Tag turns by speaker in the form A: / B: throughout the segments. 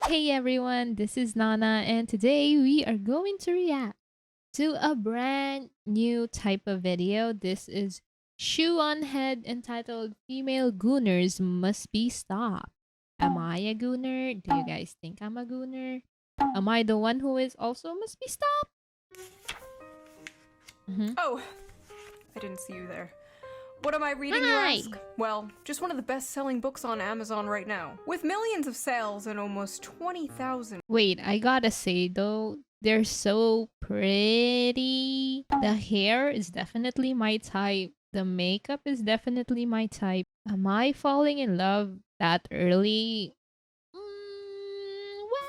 A: Hey everyone, this is Nana, and today we are going to react to a brand new type of video. This is Shoe0nhead entitled Female Gooners Must Be Stopped. Am I a gooner? Do you guys think I'm a gooner? Am I the one who is also must be stopped?
B: Oh, I didn't see you there. What am I reading, you
A: Hi!
B: ask? Well, just one of the best-selling books on Amazon right now, with millions of sales and almost 20,000.
A: Wait, I gotta say though, they're so pretty. The hair is definitely my type. The makeup is definitely my type. Am I falling in love that early?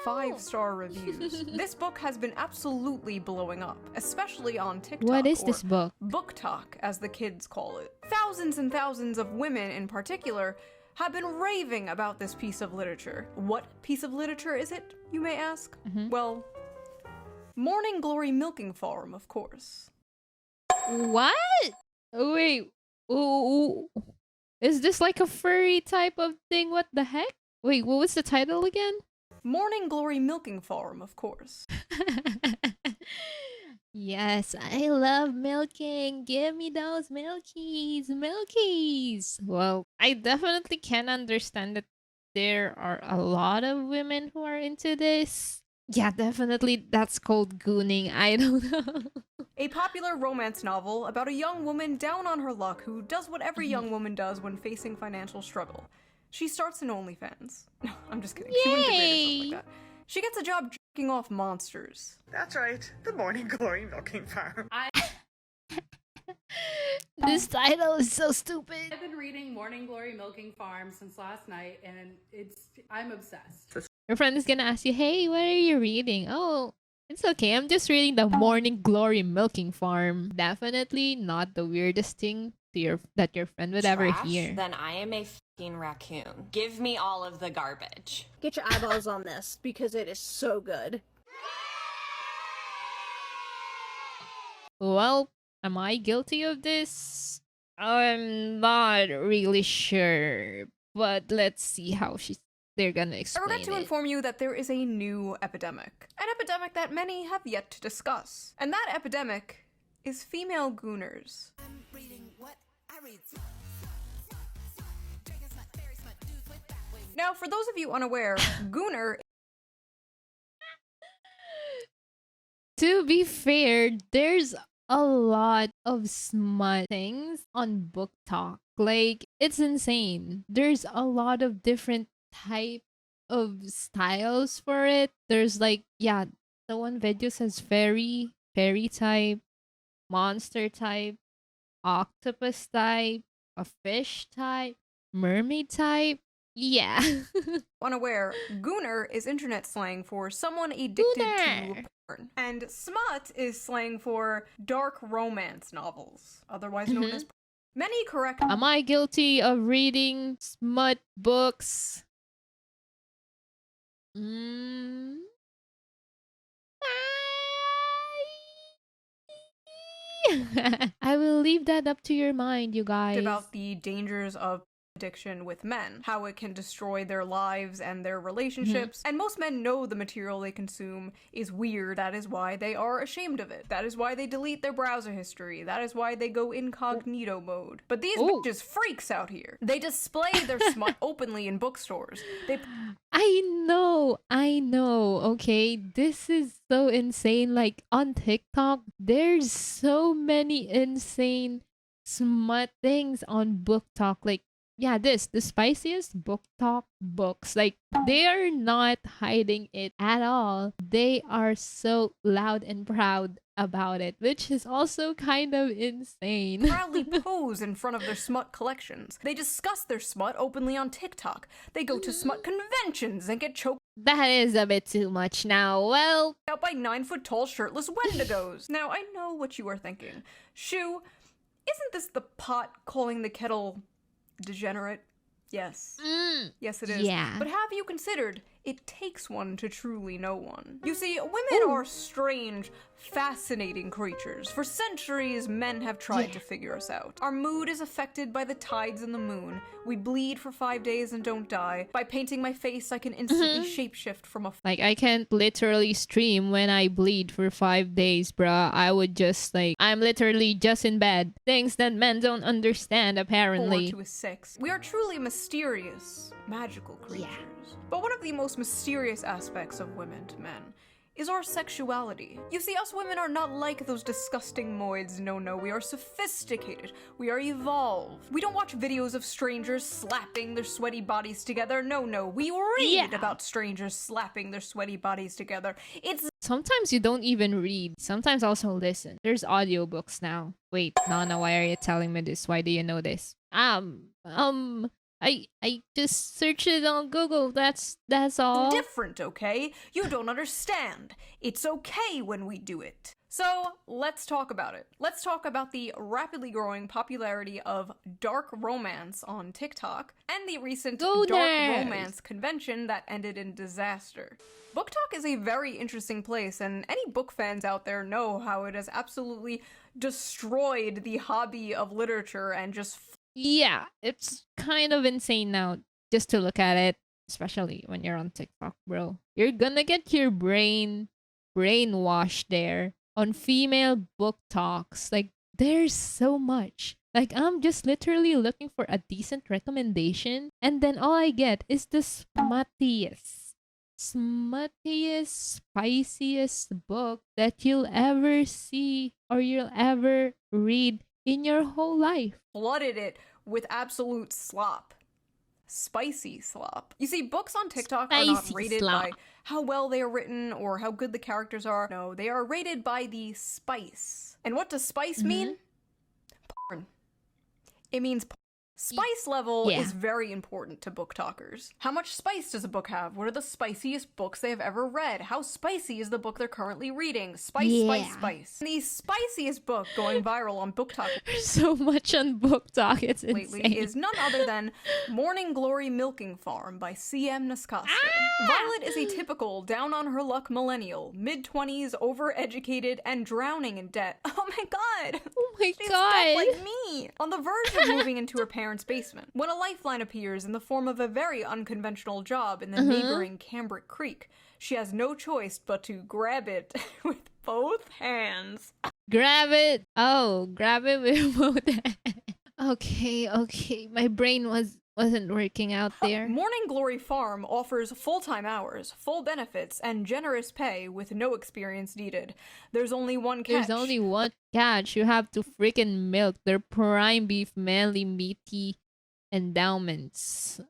A: Well,
B: 5-star reviews. This book has been absolutely blowing up, especially on TikTok.
A: What is
B: or
A: this book?
B: Book talk, as the kids call it. Thousands and thousands of women in particular have been raving about this piece of literature. What piece of literature is it, you may ask? Well, Morning Glory Milking Farm, of course.
A: What? Wait, ooh, is this like a furry type of thing? What the heck? Wait, what was the title again?
B: Morning Glory Milking Farm, of course.
A: Yes, I love milking. Give me those milkies. Well, I definitely can understand that there are a lot of women who are into this. Yeah, definitely that's called gooning. I don't know.
B: A popular romance novel about a young woman down on her luck who does what every young woman does when facing financial struggle. She starts an OnlyFans. No, I'm just kidding. She wouldn't degrade herself like that. She gets a job jerking off monsters.
C: That's right, the Morning Glory Milking Farm.
A: This title is so stupid.
D: I've been reading Morning Glory Milking Farm since last night, and I'm obsessed.
A: Your friend is gonna ask you, hey, what are you reading? Oh, it's okay. I'm just reading the Morning Glory Milking Farm. Definitely not the weirdest thing to that your friend would ever hear.
E: Then I am a fucking raccoon. Give me all of the garbage.
F: Get your eyeballs on this because it is so good.
A: Well, am I guilty of this? I'm not really sure, but let's see how they're gonna
B: I
A: explain
B: regret to
A: it.
B: inform you that there is a new epidemic. An epidemic that many have yet to discuss. And that epidemic is female gooners. Now, for those of you unaware, gooner...
A: To be fair, there's a lot of smut things on Book Talk. Like, it's insane. There's a lot of different type of styles for it. There's like, yeah, the one video says fairy type, monster type, octopus type, a fish type, mermaid type. Yeah.
B: Unaware, gooner is internet slang for someone addicted to porn. And smut is slang for dark romance novels, otherwise known as porn. Many correct...
A: Am I guilty of reading smut books? I will leave that up to your mind, you guys.
B: about the dangers of addiction with men, how it can destroy their lives and their relationships, and most men know the material they consume is weird. That is why they are ashamed of it. That is why they delete their browser history. That is why they go incognito mode. But these bitches freaks out here. They display their smut openly in bookstores.
A: I know, okay? This is so insane. Like, on TikTok, there's so many insane smut things on Book Talk. Like, yeah, the spiciest Book Talk books. Like, they are not hiding it at all. They are so loud and proud about it, which is also kind of insane.
B: proudly pose in front of their smut collections. They discuss their smut openly on TikTok. They go to smut conventions and get choked
A: That is a bit too much now. Well,
B: out by 9-foot-tall shirtless wendigos. Now, I know what you are thinking. Shoe, isn't this the pot calling the kettle degenerate? Yes. Yes, it is.
A: yeah.
B: But have you considered it takes one to truly know one. You see, women are strange, fascinating creatures. For centuries, men have tried to figure us out. Our mood is affected by the tides and the moon. We bleed for 5 days and don't die. By painting my face, I can instantly shapeshift from a
A: Like, I can't literally stream when I bleed for 5 days, bruh. I would just, like, I'm literally just in bed. Things that men don't understand,
B: 4
A: apparently.
B: to a 6. We are truly mysterious, magical creatures. But one of the most mysterious aspects of women to men is our sexuality. You see, us women are not like those disgusting moids. No, we are sophisticated. We are evolved. We don't watch videos of strangers slapping their sweaty bodies together. No, we read about strangers slapping their sweaty bodies together. It's
A: Sometimes you don't even read. Sometimes also listen. There's audiobooks now. Wait, Nana, why are you telling me this? Why do you know this? I just searched it on Google. That's all.
B: different, okay? You don't understand. It's okay when we do it. So, let's talk about it. Let's talk about the rapidly growing popularity of dark romance on TikTok and the recent
A: Gooners.
B: dark romance convention that ended in disaster. Book Talk is a very interesting place, and any book fans out there know how it has absolutely destroyed the hobby of literature and just
A: Yeah, it's kind of insane now just to look at it, especially when you're on TikTok, bro. You're gonna get your brainwashed there on female book talks. Like, there's so much. Like, I'm just literally looking for a decent recommendation, and then all I get is the smuttiest, spiciest book that you'll ever see or you'll ever read in your whole life.
B: flooded it with absolute slop. Spicy slop. You see, books on TikTok are not
A: Spicy
B: rated
A: slop.
B: by how well they are written or how good the characters are. No, they are rated by the spice. And what does spice mean? Porn. It means porn. Spice level
A: Yeah.
B: is very important to book talkers. How much spice does a book have? What are the spiciest books they have ever read? How spicy is the book they're currently reading? Spice. And the spiciest book going viral on Book Talk
A: There's so much on book talk. It's
B: lately
A: insane.
B: is none other than Morning Glory Milking Farm by C.M. Naskowska. Violet is a typical down-on-her-luck millennial, mid-20s, overeducated, and drowning in debt. Oh my god!
A: Oh my
B: She's
A: god.
B: like me! On the verge of moving into her parents' basement, when a lifeline appears in the form of a very unconventional job in the neighboring Cambric Creek. She has no choice but to grab it with both hands.
A: Grab it. Oh, grab it with both hands. Okay. My brain wasn't working out there.
B: Morning Glory Farm offers full-time hours, full benefits, and generous pay with no experience needed. There's only one catch.
A: There's only one catch. You have to freaking milk their prime beef, manly, meaty endowments.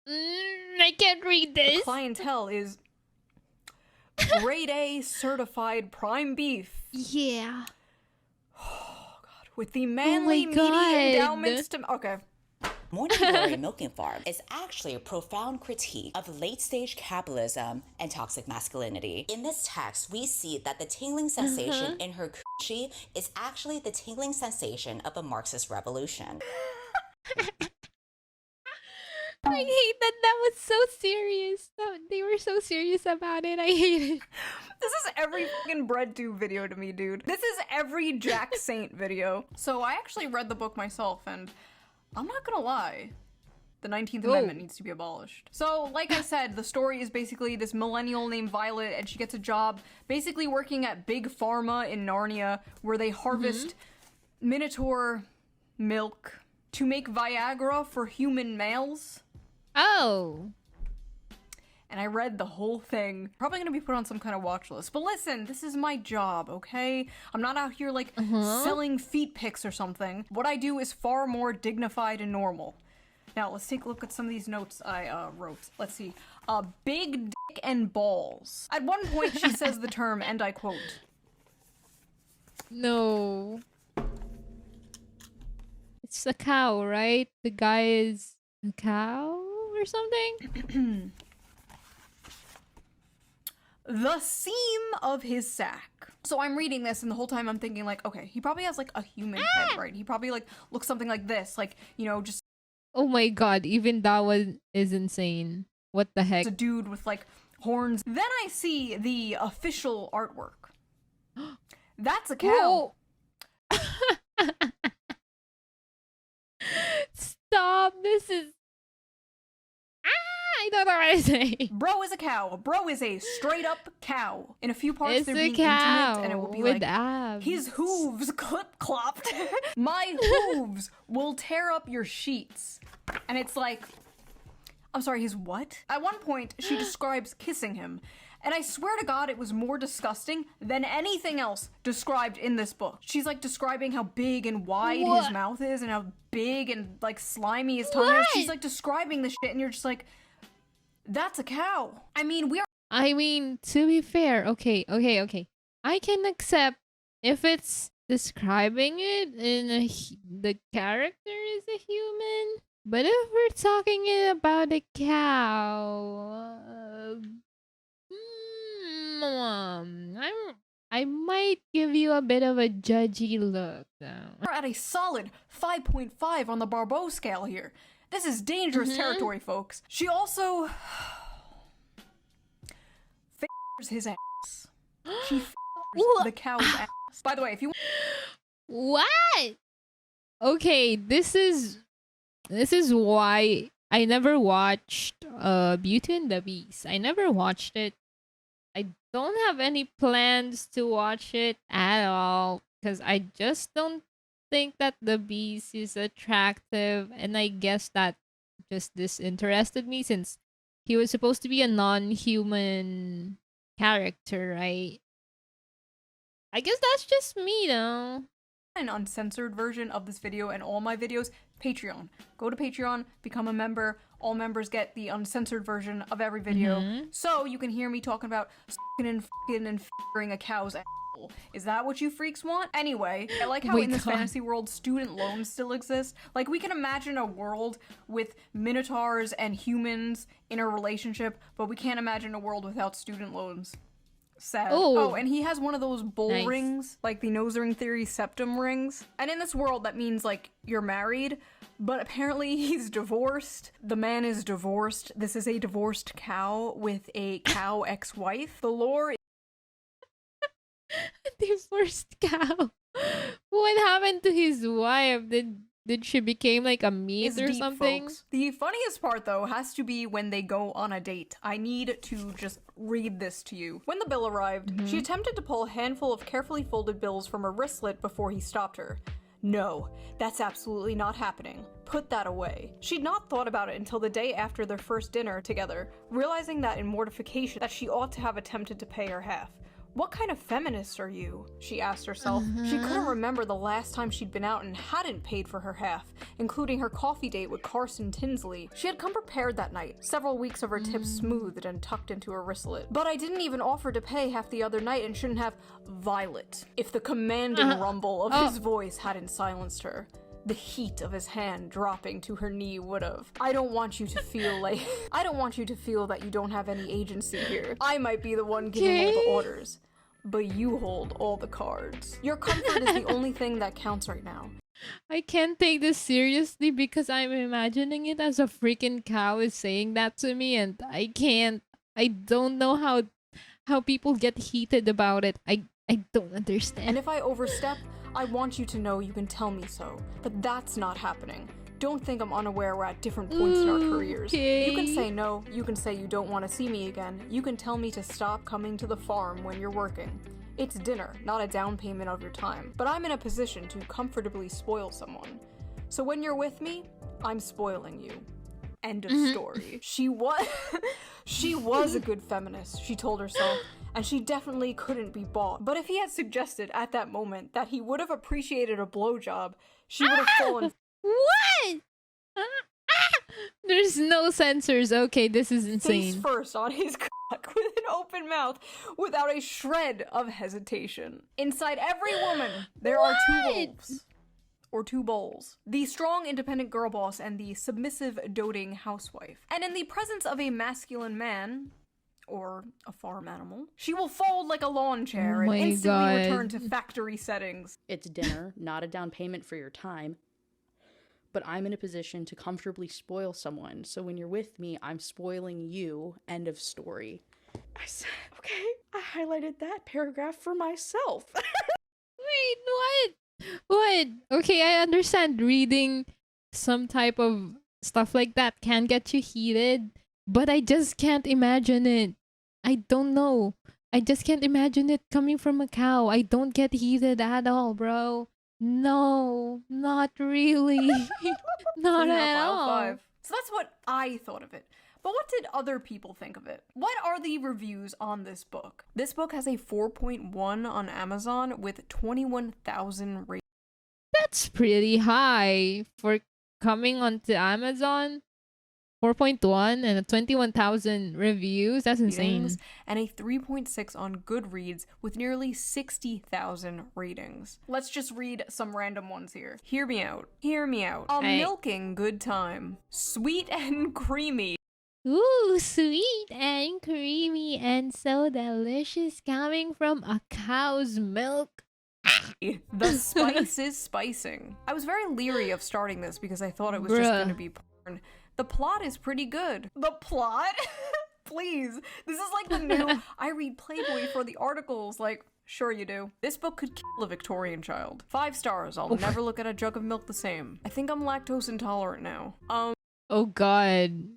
A: I can't read
B: The
A: this.
B: clientele is grade A certified prime beef
A: Yeah.
B: with the manly, meaty
A: God.
B: endowments to... Okay.
G: Morning Glory Milking Farm is actually a profound critique of late-stage capitalism and toxic masculinity. In this text, we see that the tingling sensation in her coochie is actually the tingling sensation of a Marxist revolution.
A: I hate that was so serious. They were so serious about it. I hate it.
B: This is every fucking BreadTube video to me, dude. This is every Jack Saint video. So I actually read the book myself, and I'm not gonna lie. The 19th Amendment needs to be abolished. So, like I said, the story is basically this millennial named Violet, and she gets a job basically working at Big Pharma in Narnia, where they harvest Minotaur milk to make Viagra for human males.
A: Oh.
B: And I read the whole thing. Probably gonna be put on some kind of watch list. But listen, this is my job, okay? I'm not out here like selling feet pics or something. What I do is far more dignified and normal. Now, let's take a look at some of these notes I wrote. Let's see. Big dick and balls. At one point, she says the term, and I quote,
A: No. It's a cow, right? The guy is a cow or something?
B: the seam of his sack. So I'm reading this, and the whole time I'm thinking, like, okay, he probably has, like, a human head, right? He probably, like, looks something like this, like, you know, just
A: Oh my god, even that one is insane. What the heck?
B: a dude with like horns. Then I see the official artwork. That's a cow.
A: Whoa. Stop. This is. I don't know what to say.
B: Bro is a cow. Bro is a straight up cow. In a few parts,
A: It's
B: they're
A: a
B: being
A: cow
B: intimate, and it will be
A: with
B: like
A: abs.
B: his hooves clip clopped. My hooves will tear up your sheets, and it's like, I'm sorry, his what? At one point, she describes kissing him, and I swear to God, it was more disgusting than anything else described in this book. She's like describing how big and wide his
A: What?
B: mouth is, and how big and like slimy his tongue is.
A: What?
B: She's like describing the shit, and you're just like, that's a cow. I mean, we are.
A: I mean, to be fair, okay. I can accept if it's describing it in the character is a human. But if we're talking about a cow, I might give you a bit of a judgy look, though.
B: We're at a solid 5.5 on the Barbeau scale here. This is dangerous territory, folks. She also f***ers his ass. She f***ers the cow's ass. By the way, if you
A: What? Okay, this is why I never watched Beauty and the Beast. I never watched it. I don't have any plans to watch it at all because I just don't think that the Beast is attractive, and I guess that just disinterested me since he was supposed to be a non-human character, right? I guess that's just me though.
B: an uncensored version of this video and all my videos, Patreon. Go to Patreon, become a member. All members get the uncensored version of every video. So you can hear me talking about s***ing and f***ing and f***ing a cow's asshole. Is that what you freaks want? Anyway, I like how
A: My
B: in this
A: God.
B: fantasy world, student loans still exist. Like, we can imagine a world with minotaurs and humans in a relationship, but we can't imagine a world without student loans. Sad.
A: Ooh.
B: Oh, and he has one of those bull
A: Nice.
B: rings, like the nose ring theory septum rings. And in this world, that means, like, you're married, but apparently he's divorced. The man is divorced. This is a divorced cow with a cow ex-wife. The lore
A: Divorced cow. What happened to his wife? Did she became like a meat
B: is
A: or
B: deep,
A: something?
B: folks. The funniest part, though, has to be when they go on a date. I need to just read this to you. When the bill arrived, she attempted to pull a handful of carefully folded bills from her wristlet before he stopped her. No, that's absolutely not happening. Put that away. She'd not thought about it until the day after their first dinner together, realizing that in mortification that she ought to have attempted to pay her half. What kind of feminist are you? She asked herself. She couldn't remember the last time she'd been out and hadn't paid for her half, including her coffee date with Carson Tinsley. She had come prepared that night, several weeks of her tips smoothed and tucked into her wristlet. But I didn't even offer to pay half the other night and shouldn't have Violet, if the commanding rumble of his voice hadn't silenced her. The heat of his hand dropping to her knee would've. I don't want you to feel like- I don't want you to feel that you don't have any agency here. I might be the one giving all the orders, but you hold all the cards. Your comfort is the only thing that counts right now.
A: I can't take this seriously because I'm imagining it as a freaking cow is saying that to me, and I can't. I don't know how people get heated about it. I don't understand.
B: And if I overstep, I want you to know you can tell me so. But that's not happening. Don't think I'm unaware we're at different points in our careers. You can say no, you can say you don't want to see me again, you can tell me to stop coming to the farm when you're working. It's dinner, not a down payment of your time. But I'm in a position to comfortably spoil someone. So when you're with me, I'm spoiling you. End of story. She was a good feminist, she told herself, and she definitely couldn't be bought. But if he had suggested at that moment that he would have appreciated a blowjob, she would have fallen.
A: What? There's no censors. Okay, this is
B: Face
A: insane.
B: first on his cock with an open mouth without a shred of hesitation. Inside every woman, there are two wolves. Or two bowls. The strong, independent girl boss and the submissive, doting housewife. And in the presence of a masculine man, or a farm animal, she will fold like a lawn chair
A: Oh
B: and
A: my
B: instantly
A: God.
B: return to factory settings.
H: It's dinner, not a down payment for your time. but I'm in a position to comfortably spoil someone. So when you're with me, I'm spoiling you. End of story. I said, okay, I highlighted that paragraph for myself.
A: Wait, what? What? Okay, I understand reading some type of stuff like that can get you heated, but I just can't imagine it. I don't know. I just can't imagine it coming from a cow. I don't get heated at all, bro. No, not really. Not
B: Clean up
A: at
B: aisle
A: all.
B: 5. So that's what I thought of it. But what did other people think of it? What are the reviews on this book? This book has a 4.1 on Amazon with 21,000 ratings.
A: That's pretty high for coming onto Amazon. 4.1 and a 21,000 reviews. That's insane.
B: And a 3.6 on Goodreads with nearly 60,000 ratings. Let's just read some random ones here. Hear me out. Hear me out. A
A: Hey.
B: milking good time. Sweet and creamy.
A: Ooh, sweet and creamy and so delicious coming from a cow's milk.
B: The spice is spicing. I was very leery of starting this because I thought it was just going to be porn. The plot is pretty good. The plot? Please. This is like the new I read Playboy for the articles. Like, sure you do. This book could kill a Victorian child. 5 stars. I'll never look at a jug of milk the same. I think I'm lactose intolerant now.
A: Oh god.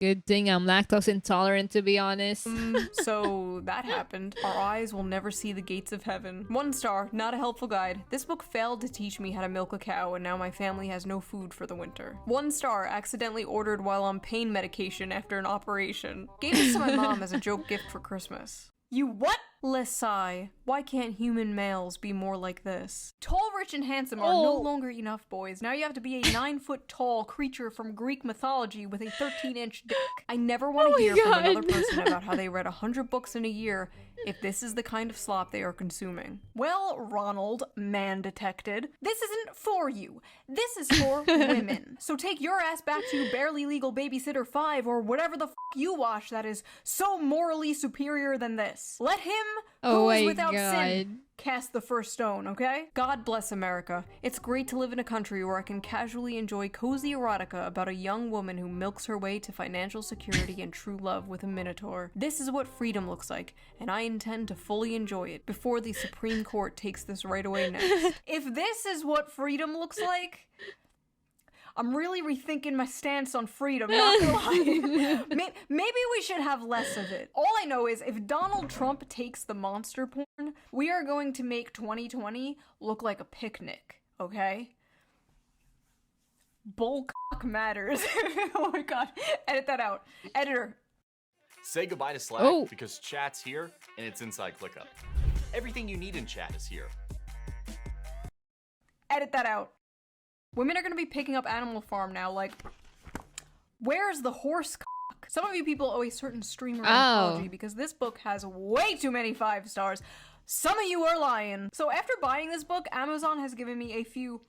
A: Good thing I'm lactose intolerant, to be honest.
B: So that happened. Our eyes will never see the gates of heaven. 1 star, not a helpful guide. This book failed to teach me how to milk a cow, and now my family has no food for the winter. 1 star, accidentally ordered while on pain medication after an operation. Gave this to my mom as a joke gift for Christmas. You what? Lesai. Why can't human males be more like this? Tall, rich, and handsome are no longer enough, boys. Now you have to be a 9-foot-tall creature from Greek mythology with a 13-inch dick. I never want to hear from another person about how they read 100 books in a year if this is the kind of slop they are consuming. Well, Ronald, man detected, this isn't for you. This is for women. So take your ass back to Barely Legal Babysitter 5 or whatever the f you watch that is so morally superior than this. Let him who is without sin cast the first stone, okay? God bless America. It's great to live in a country where I can casually enjoy cozy erotica about a young woman who milks her way to financial security and true love with a minotaur. This is what freedom looks like, and I intend to fully enjoy it before the Supreme Court takes this right away next. If this is what freedom looks like, I'm really rethinking my stance on freedom, not gonna lie. Maybe we should have less of it. All I know is if Donald Trump takes the monster porn, we are going to make 2020 look like a picnic, okay? Bullcock matters. Oh my god. Edit that out. Editor.
I: Say goodbye to Slack because chat's here and it's inside ClickUp. Everything you need in chat is here.
B: Edit that out. Women are gonna be picking up Animal Farm now, like, where's the horse cock? Some of you people owe a certain streamer an apology because this book has way too many 5 stars. Some of you are lying. So after buying this book, Amazon has given me a few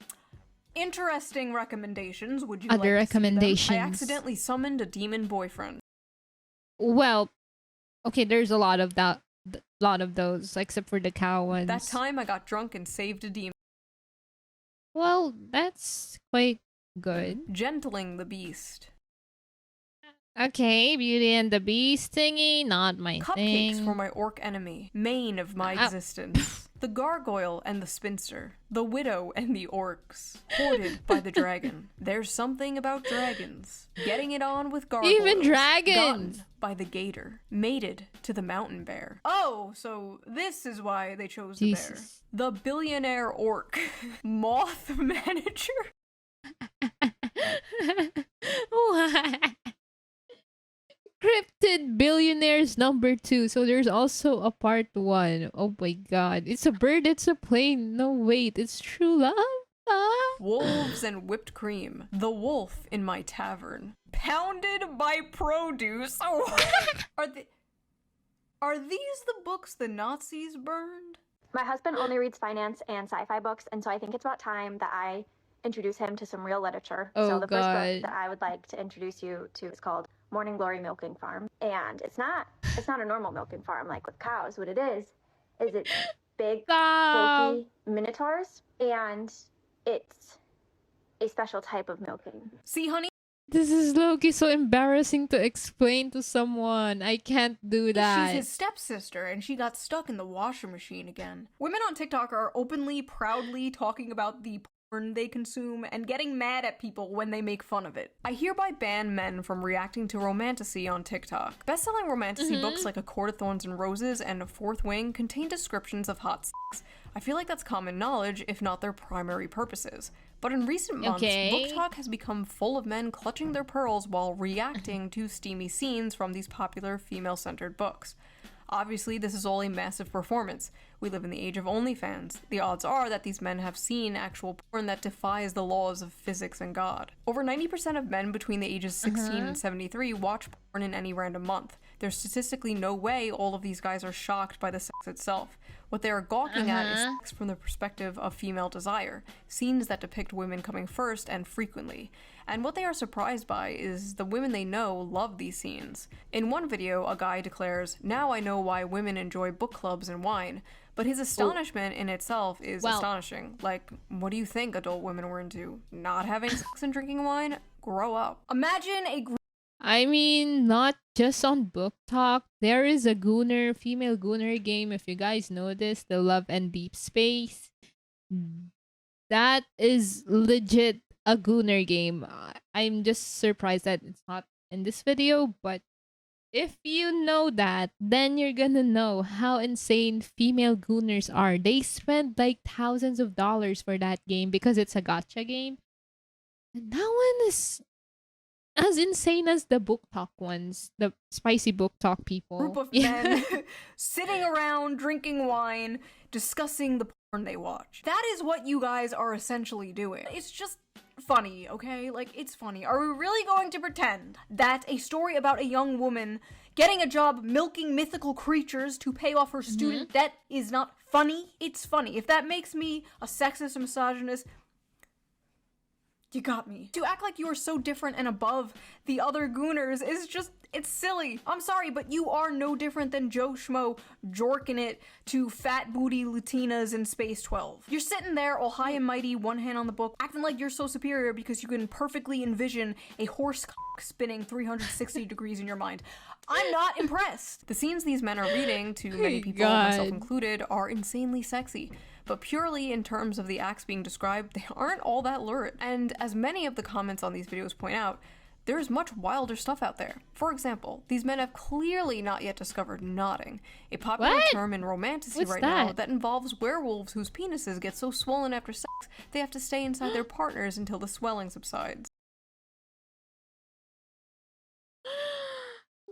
B: interesting recommendations. Would you
A: Other
B: like to see them?
A: recommendations.
B: I accidentally summoned a demon boyfriend.
A: Well, okay, there's a lot of that, lot of those, except for the cow ones.
B: That time I got drunk and saved a demon.
A: Well, that's quite good.
B: Gentling the beast.
A: Okay, Beauty and the Beast thingy, not my
B: Cupcakes
A: thing.
B: for my orc enemy, main of my existence. The gargoyle and the spinster, the widow and the orcs, hoarded by the dragon. There's something about dragons. Getting it on with gargoyles.
A: Even dragons!
B: Gotten by the gator, mated to the mountain bear. Oh, so this is why they chose the bear. The billionaire orc, moth manager.
A: What? Cryptid Billionaires #2. So there's also a part 1. Oh my god. It's a bird, it's a plane. No, wait. It's true love?
B: Wolves and whipped cream. The wolf in my tavern. Pounded by produce. Oh, are these the books the Nazis burned?
J: My husband only reads finance and sci-fi books, and so I think it's about time that I introduce him to some real literature.
A: Oh,
J: so the first
A: God.
J: book that I would like to introduce you to is called Morning Glory Milking Farm. And it's not a normal milking farm like with cows. What it is it's big, bulky minotaurs, and it's a special type of milking.
B: See, honey?
A: This is low-key so embarrassing to explain to someone. I can't do that.
B: She's his stepsister, and she got stuck in the washing machine again. Women on TikTok are openly, proudly talking about the porn they consume and getting mad at people when they make fun of it. I hereby ban men from reacting to romantasy on TikTok. Best-selling romantasy books like A Court of Thorns and Roses and A Fourth Wing contain descriptions of hot sex. I feel like that's common knowledge, if not their primary purposes. But in recent months, book talk has become full of men clutching their pearls while reacting to steamy scenes from these popular female-centered books. Obviously, this is all a massive performance. We live in the age of OnlyFans. The odds are that these men have seen actual porn that defies the laws of physics and God. Over 90% of men between the ages 16 and 73 watch porn in any random month. There's statistically no way all of these guys are shocked by the sex itself. What they are gawking at is sex from the perspective of female desire, scenes that depict women coming first and frequently. And what they are surprised by is the women they know love these scenes. In one video, a guy declares, "Now I know why women enjoy book clubs and wine." But his astonishment in itself is astonishing. Like, what do you think adult women were into? Not having sex and drinking wine? Grow up. Imagine a
A: I mean, not just on book talk. There is a Gooner, female Gooner game. If you guys know this, the Love and Deep Space. That is legit a Gooner game. I'm just surprised that it's not in this video, but if you know that, then you're gonna know how insane female Gooners are. They spend like thousands of dollars for that game because it's a gacha game. And that one is as insane as the book talk ones, the spicy book talk people.
B: Group of men sitting around drinking wine, discussing the porn they watch. That is what you guys are essentially doing. It's just funny, okay? Like, it's funny. Are we really going to pretend that a story about a young woman getting a job milking mythical creatures to pay off her student debt is not funny? It's funny. If that makes me a sexist and misogynist, you got me. To act like you are so different and above the other Gooners is just, it's silly. I'm sorry, but you are no different than Joe Schmo jorking it to fat booty Latinas in Space 12. You're sitting there all high and mighty, one hand on the book, acting like you're so superior because you can perfectly envision a horse cock spinning 360 degrees in your mind. I'm not impressed. The scenes these men are reading, to many people, myself included, are insanely sexy. But purely in terms of the acts being described, they aren't all that lurid. And as many of the comments on these videos point out, there's much wilder stuff out there. For example, these men have clearly not yet discovered knotting, a popular term in romantasy now that involves werewolves whose penises get so swollen after sex they have to stay inside their partners until the swelling subsides.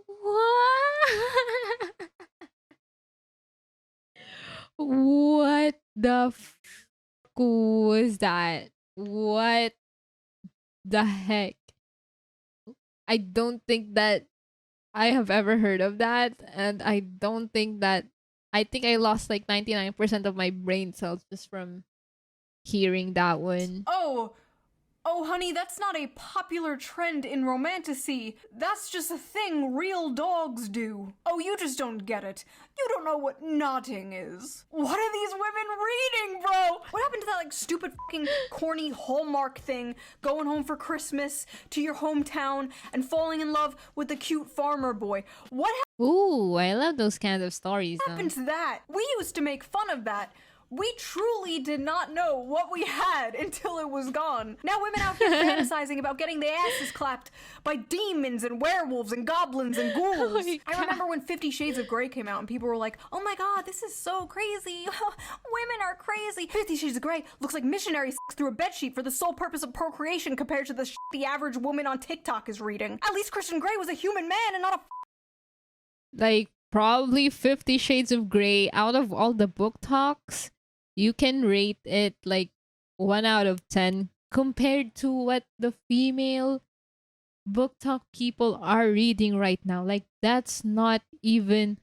A: What? What the fuck was that? What the heck? I don't think that I have ever heard of that, and I don't think that I think I lost like 99% of my brain cells just from hearing that one.
B: Oh, honey, that's not a popular trend in romantasy. That's just a thing real dogs do. Oh, you just don't get it. You don't know what knotting is. What are these women reading, bro? What happened to that, like, stupid fucking corny Hallmark thing, going home for Christmas to your hometown and falling in love with the cute farmer boy? What
A: Ooh, I love those kinds of stories.
B: happened to that? We used to make fun of that. We truly did not know what we had until it was gone. Now women out here fantasizing about getting their asses clapped by demons and werewolves and goblins and ghouls. I remember when 50 Shades of Grey came out and people were like, oh my god, this is so crazy. Women are crazy. 50 Shades of Grey looks like missionary sex through a bedsheet for the sole purpose of procreation compared to the shit the average woman on TikTok is reading. At least Christian Grey was a human man and not a
A: like probably 50 Shades of Grey out of all the book talks. You can rate it like 1 out of 10 compared to what the female book talk people are reading right now. Like, that's not even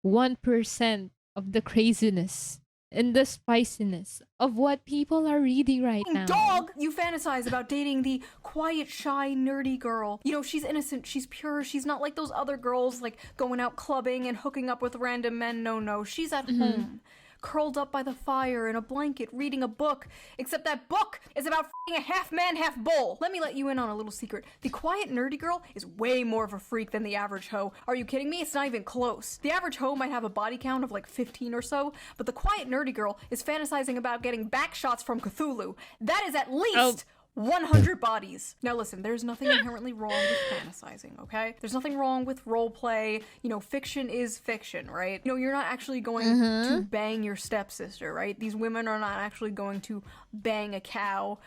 A: 1% of the craziness and the spiciness of what people are reading right now.
B: Dog! You fantasize about dating the quiet, shy, nerdy girl. You know, she's innocent, she's pure, she's not like those other girls, like going out clubbing and hooking up with random men. No, she's at home. curled up by the fire in a blanket reading a book, except that book is about f***ing a half man, half bull. Let me let you in on a little secret. The quiet nerdy girl is way more of a freak than the average hoe. Are you kidding me? It's not even close. The average hoe might have a body count of like 15 or so, but the quiet nerdy girl is fantasizing about getting back shots from Cthulhu. That is at least 100 bodies. Now listen, there's nothing inherently wrong with fantasizing, okay? There's nothing wrong with role play. You know, fiction is fiction, right? You know, you're not actually going to bang your stepsister, right? These women are not actually going to bang a cow.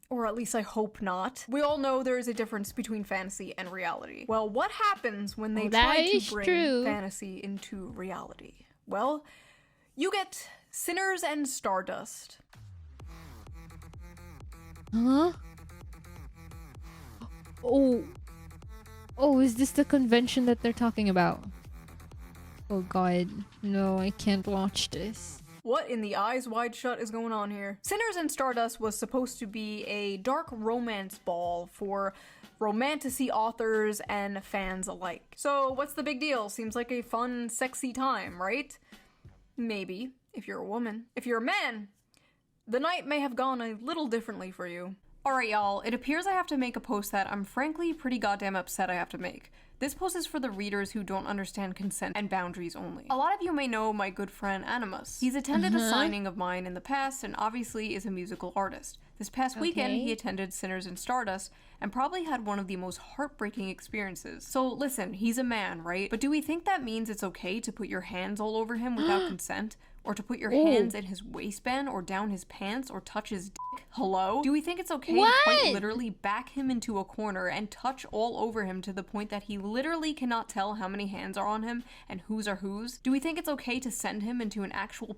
B: Or at least I hope not. We all know there is a difference between fantasy and reality. Well, what happens when they try to bring fantasy into reality? Well, you get Sinners and Stardust.
A: Huh? Oh, is this the convention that they're talking about? Oh god, no, I can't watch this.
B: What in the eyes wide shut is going on here? Sinners and Stardust was supposed to be a dark romance ball for romantasy authors and fans alike. So what's the big deal? Seems like a fun, sexy time, right? Maybe, if you're a woman. If you're a man, the night may have gone a little differently for you. Alright y'all, it appears I have to make a post that I'm frankly pretty goddamn upset I have to make. This post is for the readers who don't understand consent and boundaries only. A lot of you may know my good friend Animus. He's attended a signing of mine in the past and obviously is a musical artist. This past weekend, he attended Sinners and Stardust and probably had one of the most heartbreaking experiences. So listen, he's a man, right? But do we think that means it's okay to put your hands all over him without consent? Or to put your hands in his waistband or down his pants or touch his dick? Hello? Do we think it's okay to quite literally back him into a corner and touch all over him to the point that he literally cannot tell how many hands are on him and whose are whose? Do we think it's okay to send him into an actual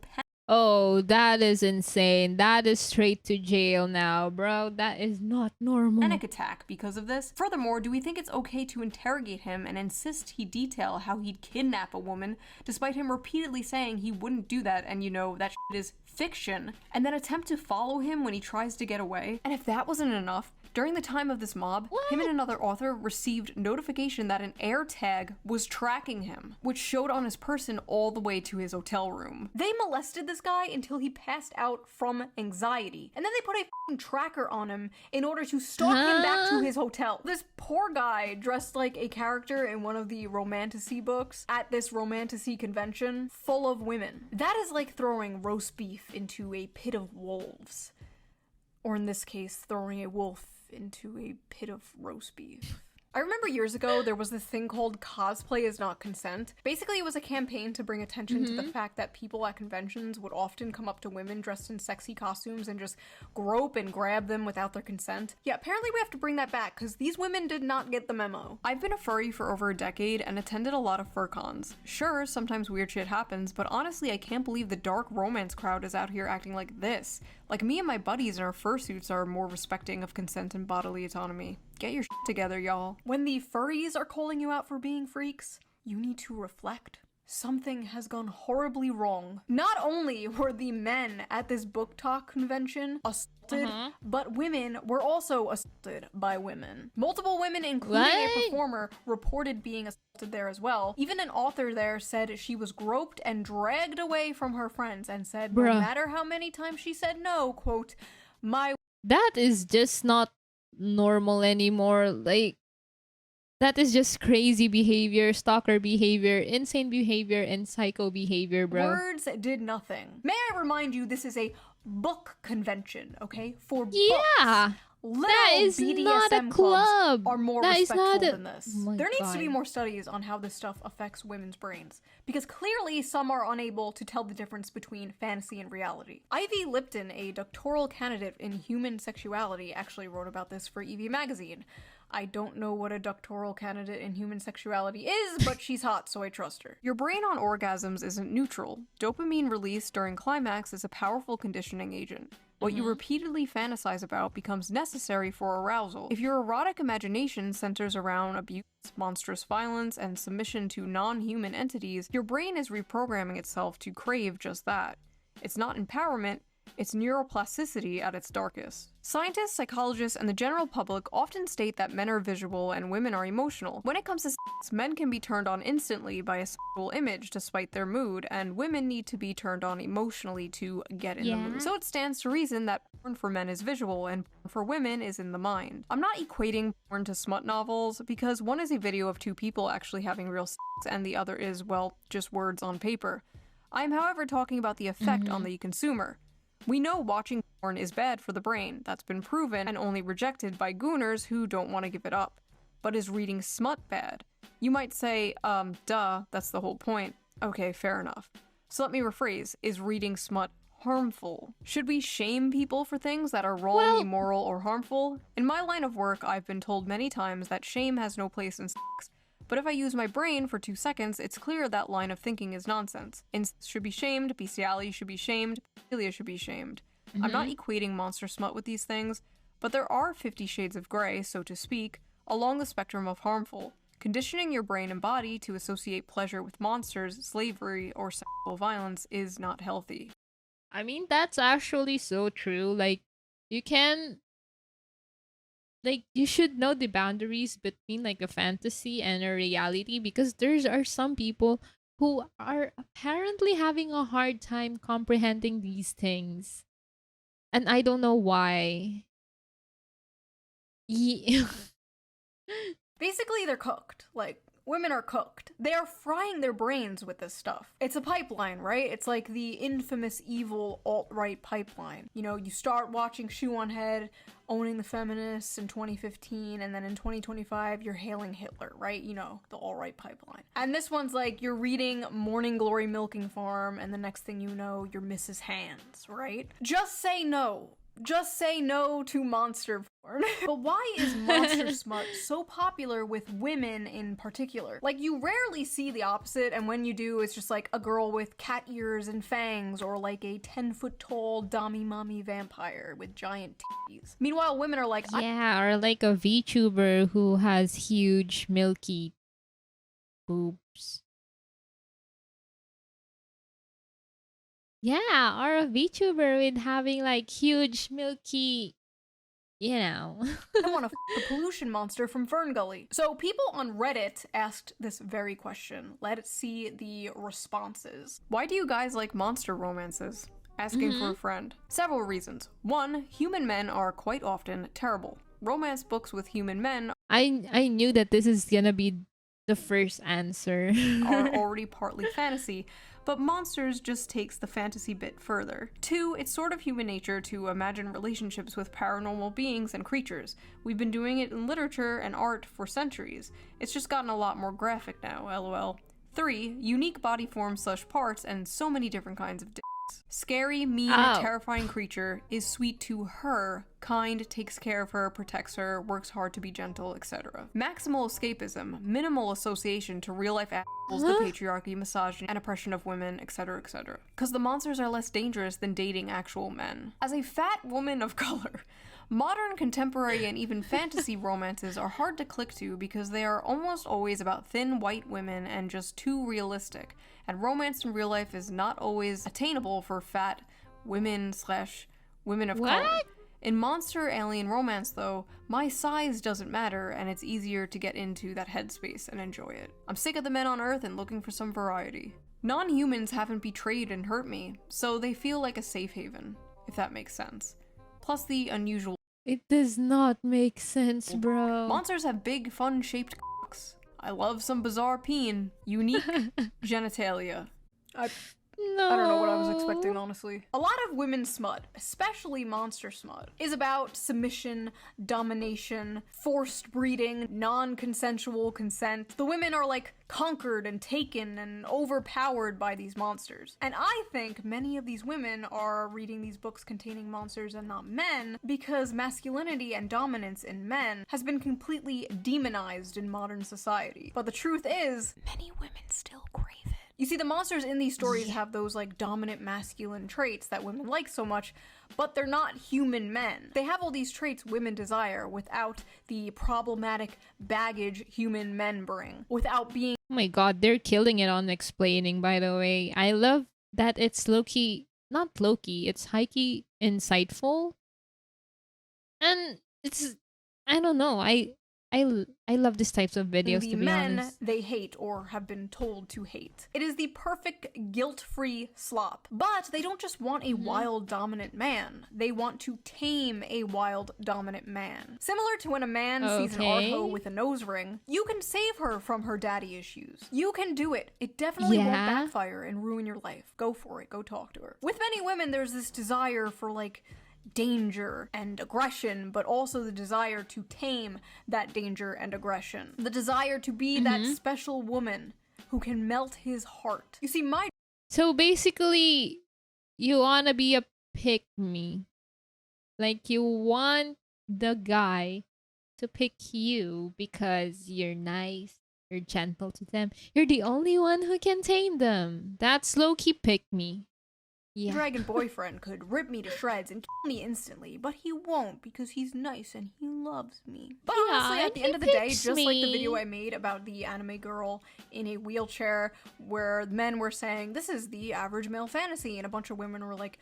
A: Oh, that is insane. That is straight to jail now, bro. That is not normal.
B: Panic attack because of this? Furthermore, do we think it's okay to interrogate him and insist he detail how he'd kidnap a woman, despite him repeatedly saying he wouldn't do that and, you know, that shit is fiction, and then attempt to follow him when he tries to get away? And if that wasn't enough, during the time of this mob, him and another author received notification that an air tag was tracking him, which showed on his person all the way to his hotel room. They molested this guy until he passed out from anxiety, and then they put a f***ing tracker on him in order to stalk him back to his hotel. This poor guy, dressed like a character in one of the romantasy books at this romantasy convention, full of women. That is like throwing roast beef into a pit of wolves. Or in this case, throwing a wolf into a pit of roast beef. I remember years ago there was this thing called cosplay is not consent. Basically it was a campaign to bring attention to the fact that people at conventions would often come up to women dressed in sexy costumes and just grope and grab them without their consent. Yeah, apparently we have to bring that back because these women did not get the memo. I've been a furry for over a decade and attended a lot of fur cons. Sure, sometimes weird shit happens, but honestly I can't believe the dark romance crowd is out here acting like this. Like, me and my buddies in our fursuits are more respecting of consent and bodily autonomy. Get your shit together, y'all. When the furries are calling you out for being freaks, you need to reflect. Something has gone horribly wrong. Not only were the men at this book talk convention assaulted, but women were also assaulted by women. Multiple women, including a performer, reported being assaulted there as well. Even an author there said she was groped and dragged away from her friends and said no matter how many times she said no, quote,
A: that is just not normal anymore. Like, that is just crazy behavior, stalker behavior, insane behavior, and psycho behavior, bro.
B: Words did nothing. May I remind you, this is a book convention, okay? For books.
A: Yeah. That is
B: BDSM
A: not a club.
B: Are more
A: That
B: respectful
A: is not
B: than this.
A: Oh
B: there needs to be more studies on how this stuff affects women's brains, because clearly some are unable to tell the difference between fantasy and reality. Ivy Lipton, a doctoral candidate in human sexuality, actually wrote about this for EV magazine. I don't know what a doctoral candidate in human sexuality is, but she's hot, so I trust her. Your brain on orgasms isn't neutral. Dopamine release during climax is a powerful conditioning agent. What you repeatedly fantasize about becomes necessary for arousal. If your erotic imagination centers around abuse, monstrous violence, and submission to non-human entities, your brain is reprogramming itself to crave just that. It's not empowerment, It's neuroplasticity at its darkest. Scientists, psychologists, and the general public often state that men are visual and women are emotional. When it comes to sex, men can be turned on instantly by a sexual image to spite their mood, and women need to be turned on emotionally to get in the mood. So it stands to reason that porn for men is visual and porn for women is in the mind. I'm not equating porn to smut novels, because one is a video of two people actually having real sex, and the other is, well, just words on paper. I am, however, talking about the effect on the consumer. We know watching porn is bad for the brain. That's been proven and only rejected by Gooners who don't want to give it up. But is reading smut bad? You might say, duh, that's the whole point. Okay, fair enough. So let me rephrase, is reading smut harmful? Should we shame people for things that are wrong, immoral, or harmful? In my line of work, I've been told many times that shame has no place in sex. But if I use my brain for 2 seconds, it's clear that line of thinking is nonsense. Incest should be shamed, bestiality should be shamed, pedophilia should be shamed. I'm not equating monster smut with these things, but there are 50 shades of gray, so to speak, along the spectrum of harmful. Conditioning your brain and body to associate pleasure with monsters, slavery, or sexual violence is not healthy.
A: I mean, that's actually so true. Like, you can... Like, you should know the boundaries between, like, a fantasy and a reality, because there are some people who are apparently having a hard time comprehending these things. And I don't know why.
B: Basically, they're cooked. Like, women are cooked. They are frying their brains with this stuff. It's a pipeline, right? It's like the infamous evil alt-right pipeline. You know, you start watching Shoe0nhead, owning the feminists in 2015, and then in 2025, you're hailing Hitler, right? You know, the alt-right pipeline. And this one's like, you're reading Morning Glory Milking Farm, and the next thing you know, you're Mrs. Hands, right? Just say no. Just say no to monster porn. But why is monster smut so popular with women in particular? Like, you rarely see the opposite, and when you do, it's just like a girl with cat ears and fangs, or like a 10-foot-tall dommy-mommy vampire with giant titties. Meanwhile, women are like,
A: yeah, or like a VTuber who has huge milky boobs. Yeah, or a VTuber with having like huge milky, you know.
B: I want to the pollution monster from Fern Gully. So people on Reddit asked this very question. Let's see the responses. Why do you guys like monster romances? Asking for a friend. Several reasons. 1, human men are quite often terrible. Romance books with human men
A: I knew that this is gonna be the first answer.
B: are already partly fantasy, but monsters just takes the fantasy bit further. 2, it's sort of human nature to imagine relationships with paranormal beings and creatures. We've been doing it in literature and art for centuries. It's just gotten a lot more graphic now, lol. 3, unique body forms / parts and so many different kinds of dicks. Scary, mean, terrifying creature is sweet to her, kind, takes care of her, protects her, works hard to be gentle, etc. Maximal escapism, minimal association to real-life assholes, the patriarchy, misogyny, and oppression of women, etc, etc. Because the monsters are less dangerous than dating actual men. As a fat woman of color, modern, contemporary, and even fantasy romances are hard to click to because they are almost always about thin white women and just too realistic, and romance in real life is not always attainable for fat women / women of color. In monster alien romance, though, my size doesn't matter, and it's easier to get into that headspace and enjoy it. I'm sick of the men on Earth and looking for some variety. Non-humans haven't betrayed and hurt me, so they feel like a safe haven, if that makes sense. Plus the unusual.
A: It does not make sense, bro.
B: Monsters have big, fun-shaped cocks. I love some bizarre peen. Unique genitalia. I don't know what I was expecting, honestly. A lot of women's smut, especially monster smut, is about submission, domination, forced breeding, non-consensual consent. The women are like conquered and taken and overpowered by these monsters. And I think many of these women are reading these books containing monsters and not men because masculinity and dominance in men has been completely demonized in modern society. But the truth is, many women still crave it. You see, the monsters in these stories have those, like, dominant masculine traits that women like so much, but they're not human men. They have all these traits women desire without the problematic baggage human men bring, without being—
A: Oh my god, they're killing it on explaining, by the way. I love that it's low-key, not low-key, it's high-key insightful. And it's, I don't know, I love these types of videos,
B: the
A: to be
B: men
A: honest.
B: they hate or have been told to hate. It is the perfect guilt-free slop. But they don't just want a wild dominant man. They want to tame a wild dominant man. Similar to when a man sees an art-hoe with a nose ring, you can save her from her daddy issues. You can do it. It definitely won't backfire and ruin your life. Go for it. Go talk to her. With many women, there's this desire for like danger and aggression, but also the desire to tame that danger and aggression. The desire to be that special woman who can melt his heart. You see,
A: So basically, you wanna be a pick-me. Like, you want the guy to pick you because you're nice, you're gentle to them. You're the only one who can tame them. That's low-key pick-me. Yeah.
B: dragon boyfriend could rip me to shreds and kill me instantly, but he won't because he's nice and he loves me. But honestly, at the end of the day, just like the video I made about the anime girl in a wheelchair where men were saying, this is the average male fantasy, and a bunch of women were like,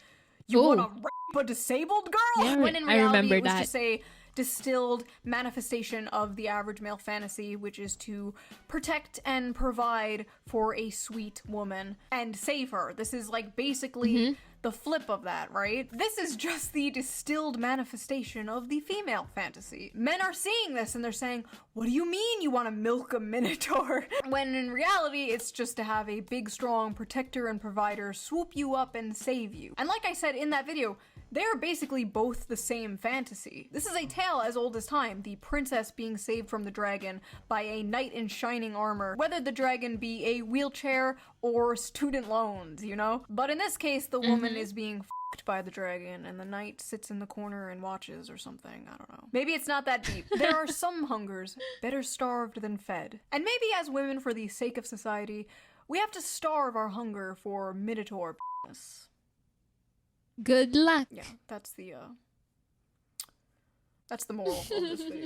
B: you want to rape a disabled girl?
A: Yeah,
B: when in
A: I
B: reality
A: remember
B: it was
A: that.
B: just a distilled manifestation of the average male fantasy, which is to protect and provide for a sweet woman and save her. This is like basically the flip of that, right? This is just the distilled manifestation of the female fantasy. Men are seeing this and they're saying, what do you mean you want to milk a minotaur? When in reality, it's just to have a big, strong protector and provider swoop you up and save you. And like I said in that video, they're basically both the same fantasy. This is a tale as old as time, the princess being saved from the dragon by a knight in shining armor, whether the dragon be a wheelchair or student loans, you know? But in this case, the woman is being f***ed by the dragon and the knight sits in the corner and watches or something, I don't know. Maybe it's not that deep. There are some hungers better starved than fed. And maybe as women, for the sake of society, we have to starve our hunger for minotaur p***ness.
A: Good luck.
B: Yeah, that's the moral of this video.